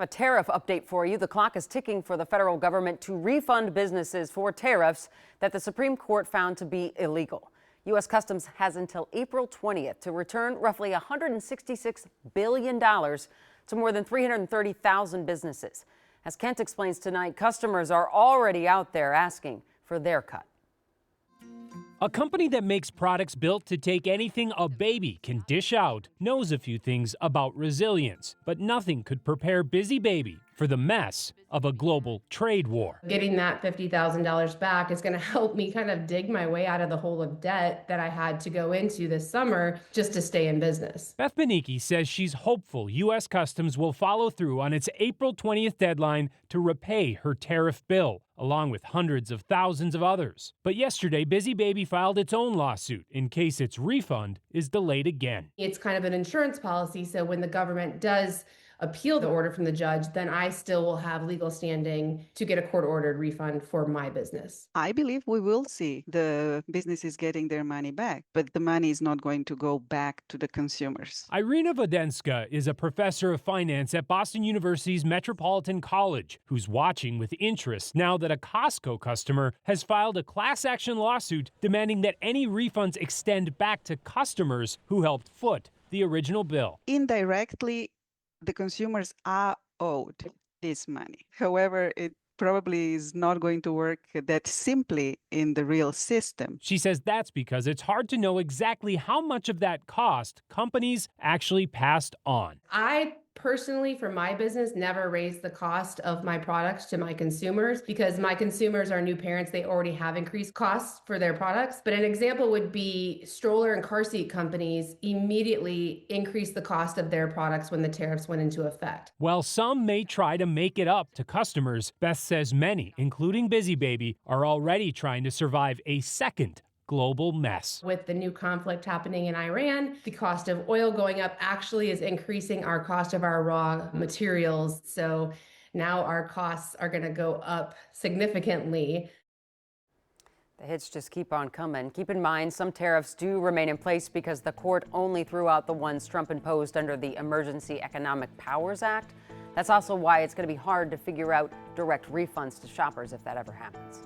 Have a tariff update for you. The clock is ticking for the federal government to refund businesses for tariffs that the Supreme Court found to be illegal. U.S. Customs has until April 20th to return roughly $166 billion to more than 330,000 businesses. As Kent explains tonight, customers are already out there asking for their cut. A company that makes products built to take anything a baby can dish out knows a few things about resilience, but nothing could prepare Busy Baby for the mess of a global trade war. Getting that $50,000 back is going to help me kind of dig my way out of the hole of debt that I had to go into this summer just to stay in business. Beth Benicki says she's hopeful U.S. Customs will follow through on its April 20th deadline to repay her tariff bill, along with hundreds of thousands of others. But yesterday, Busy Baby filed its own lawsuit in case its refund is delayed again. It's kind of an insurance policy, so when the government does appeal the order from the judge, then I still will have legal standing to get a court-ordered refund for my business. I believe we will see the businesses getting their money back, but the money is not going to go back to the consumers. Irina Vodenska is a professor of finance at Boston University's Metropolitan College, who's watching with interest now that a Costco customer has filed a class action lawsuit demanding that any refunds extend back to customers who helped foot the original bill. Indirectly, the consumers are owed this money. However, it probably is not going to work that simply in the real system. She says that's because it's hard to know exactly how much of that cost companies actually passed on. I personally, for my business, never raised the cost of my products to my consumers because my consumers are new parents. They already have increased costs for their products. But an example would be stroller and car seat companies immediately increased the cost of their products when the tariffs went into effect. While some may try to make it up to customers, Beth says many, including Busy Baby, are already trying to survive a second global mess. With the new conflict happening in Iran, the cost of oil going up actually is increasing our cost of our raw materials. So now our costs are going to go up significantly. The hits just keep on coming. Keep in mind, some tariffs do remain in place because the court only threw out the ones Trump imposed under the Emergency Economic Powers Act. That's also why it's going to be hard to figure out direct refunds to shoppers if that ever happens.